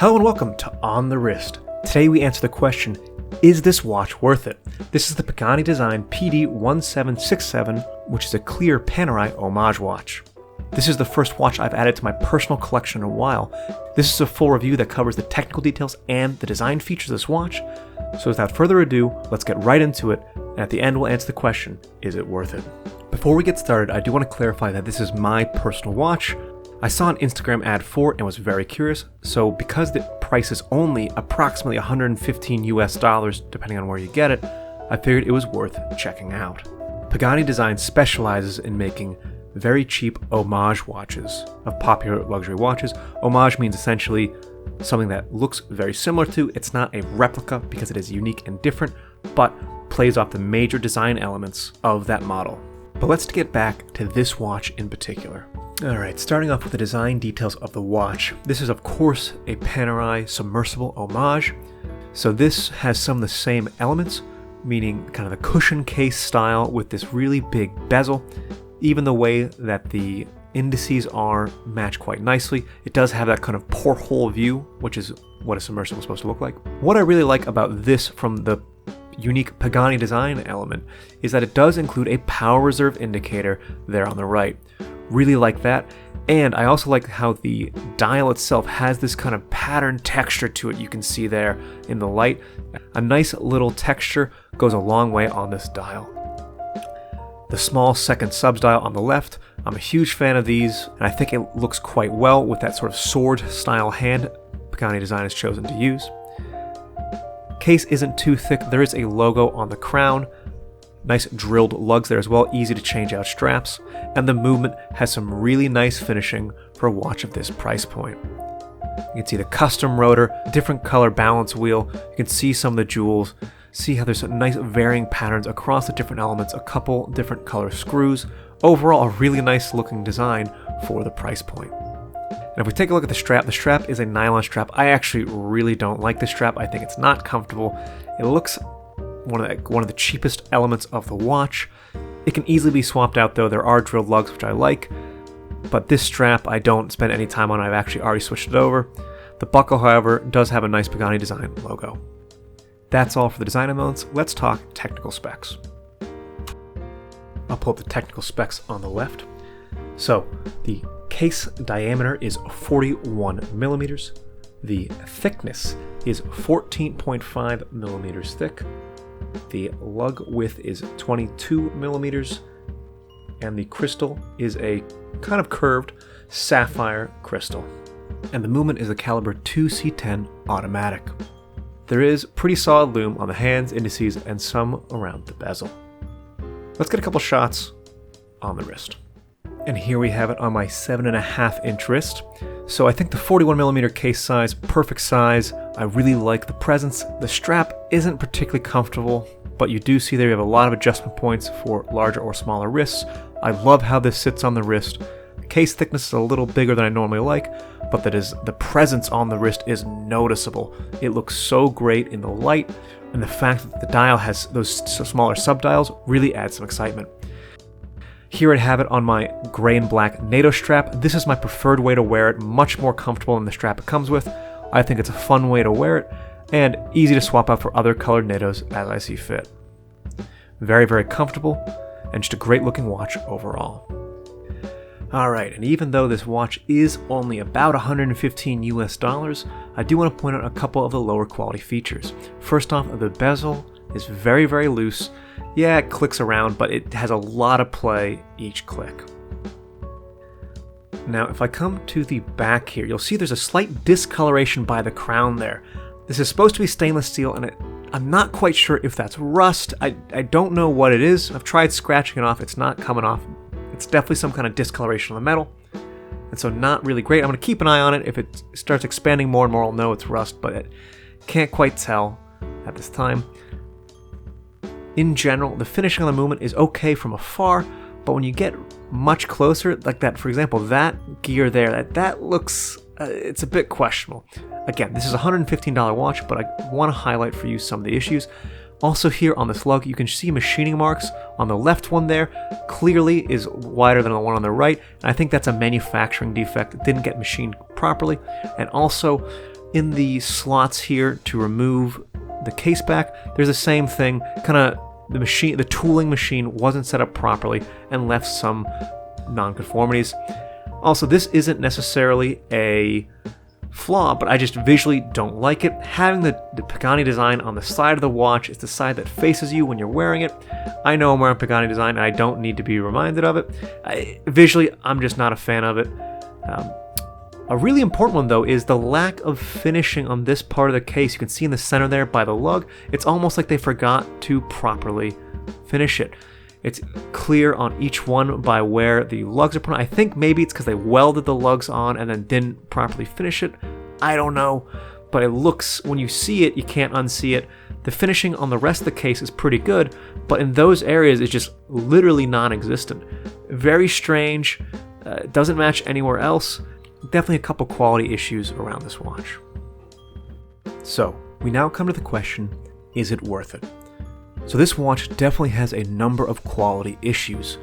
Hello and welcome to On the Wrist. Today we answer the question, is this watch worth it? This is the Pagani Design PD1767, which is a clear Panerai Homage watch. This is the first watch I've added to my personal collection in a while. This is a full review that covers the technical details and the design features of this watch. So without further ado, let's get right into it, and at the end we'll answer the question, is it worth it? Before we get started, I do want to clarify that this is my personal watch. I saw an Instagram ad for it and was very curious, so because the price is only approximately $115 depending on where you get it, I figured it was worth checking out. Pagani Design specializes in making very cheap homage watches of popular luxury watches. Homage means essentially something that looks very similar to. It's not a replica because it is unique and different, but plays off the major design elements of that model. But let's get back to this watch in particular. Alright, starting off with the design details of the watch. This is of course a Panerai Submersible Homage. So this has some of the same elements, meaning kind of the cushion case style with this really big bezel. Even the way that the indices are match quite nicely. It does have that kind of porthole view, which is what a submersible is supposed to look like. What I really like about this from the unique Pagani design element is that it does include a power reserve indicator there on the right. Really like that. And I also like how the dial itself has this kind of pattern texture to it you can see there in the light. A nice little texture goes a long way on this dial. The small second subs dial on the left, I'm a huge fan of these, and I think it looks quite well with that sort of sword style hand Pagani Design has chosen to use. Case isn't too thick, there is a logo on the crown. Nice drilled lugs there as well, easy to change out straps, and the movement has some really nice finishing for a watch of this price point. You can see the custom rotor, different color balance wheel, you can see some of the jewels, see how there's some nice varying patterns across the different elements, a couple different color screws. Overall, a really nice looking design for the price point. And if we take a look at the strap is a nylon strap. I actually really don't like this strap. I think it's not comfortable. It looks one of the cheapest elements of the watch. It can easily be swapped out though. There are drilled lugs, which I like, but this strap I don't spend any time on. I've actually already switched it over. The buckle, however, does have a nice Pagani Design logo. That's all for the design elements. Let's talk technical specs. I'll pull up the technical specs on the left. So the case diameter is 41 millimeters. The thickness is 14.5 millimeters thick. The lug width is 22 millimeters, and the crystal is a kind of curved sapphire crystal. And the movement is a caliber 2C10 automatic. There is pretty solid lume on the hands, indices, and some around the bezel. Let's get a couple shots on the wrist. And here we have it on my 7.5-inch wrist. So I think the 41mm case size, perfect size. I really like the presence. The strap isn't particularly comfortable, but you do see there you have a lot of adjustment points for larger or smaller wrists. I love how this sits on the wrist. The case thickness is a little bigger than I normally like, but the presence on the wrist is noticeable. It looks so great in the light, and the fact that the dial has those smaller subdials really adds some excitement. Here I have it on my gray and black NATO strap. This is my preferred way to wear it, much more comfortable than the strap it comes with. I think it's a fun way to wear it, and easy to swap out for other colored NATOs as I see fit. Very, very comfortable, and just a great looking watch overall. Alright, and even though this watch is only about $115 US, I do want to point out a couple of the lower quality features. First off, the bezel is very, very loose. Yeah, it clicks around, but it has a lot of play each click. Now, if I come to the back here, you'll see there's a slight discoloration by the crown there. This is supposed to be stainless steel, and I'm not quite sure if that's rust. I don't know what it is. I've tried scratching it off. It's not coming off. It's definitely some kind of discoloration on the metal, and so not really great. I'm going to keep an eye on it. If it starts expanding more and more, I'll know it's rust, but I can't quite tell at this time. In general, the finishing on the movement is okay from afar, but when you get much closer, like that, for example, that gear there, that looks, it's a bit questionable. Again, this is a $115 watch, but I want to highlight for you some of the issues. Also here on this lug, you can see machining marks on the left one there. Clearly is wider than the one on the right, and I think that's a manufacturing defect. It didn't get machined properly. And also, in the slots here to remove the case back, there's the same thing, kind of the tooling machine wasn't set up properly and left some non-conformities. Also, this isn't necessarily a flaw, but I just visually don't like it. Having the Pagani Design on the side of the watch, it's the side that faces you when you're wearing it. I know I'm wearing Pagani Design and I don't need to be reminded of it. Visually, I'm just not a fan of it. A really important one though is the lack of finishing on this part of the case. You can see in the center there by the lug, it's almost like they forgot to properly finish it. It's clear on each one by where the lugs are put on. I think maybe it's because they welded the lugs on and then didn't properly finish it. I don't know, but it looks, when you see it, you can't unsee it. The finishing on the rest of the case is pretty good, but in those areas it's just literally non-existent. Very strange, doesn't match anywhere else. Definitely a couple quality issues around this watch. So, we now come to the question, is it worth it? So this watch definitely has a number of quality issues.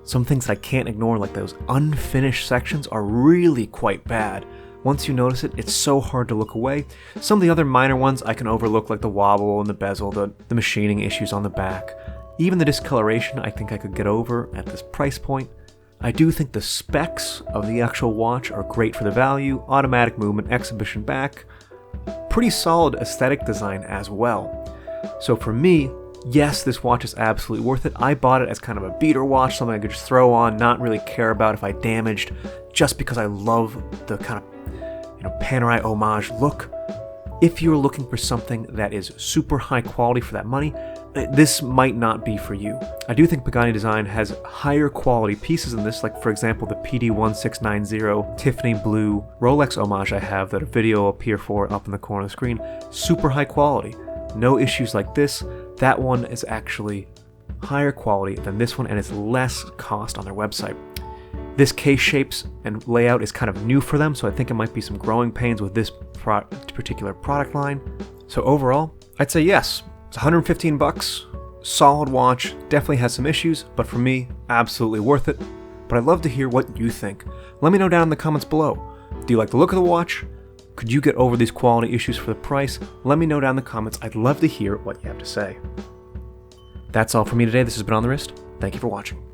Some things I can't ignore, like those unfinished sections, are really quite bad. Once you notice it, it's so hard to look away. Some of the other minor ones I can overlook, like the wobble and the bezel, the machining issues on the back. Even the discoloration I think I could get over at this price point. I do think the specs of the actual watch are great for the value, automatic movement, exhibition back, pretty solid aesthetic design as well. So for me, yes, this watch is absolutely worth it. I bought it as kind of a beater watch, something I could just throw on, not really care about if I damaged, just because I love the kind of, Panerai Homage look. If you're looking for something that is super high quality for that money, this might not be for you. I do think Pagani Design has higher quality pieces than this, like for example the PD1767 Tiffany Blue Rolex Homage I have that a video will appear for up in the corner of the screen. Super high quality. No issues like this. That one is actually higher quality than this one and it's less cost on their website. This case shapes and layout is kind of new for them, so I think it might be some growing pains with this particular product line. So overall, I'd say yes. It's $115, solid watch, definitely has some issues, but for me, absolutely worth it. But I'd love to hear what you think. Let me know down in the comments below. Do you like the look of the watch? Could you get over these quality issues for the price? Let me know down in the comments. I'd love to hear what you have to say. That's all for me today. This has been On The Wrist. Thank you for watching.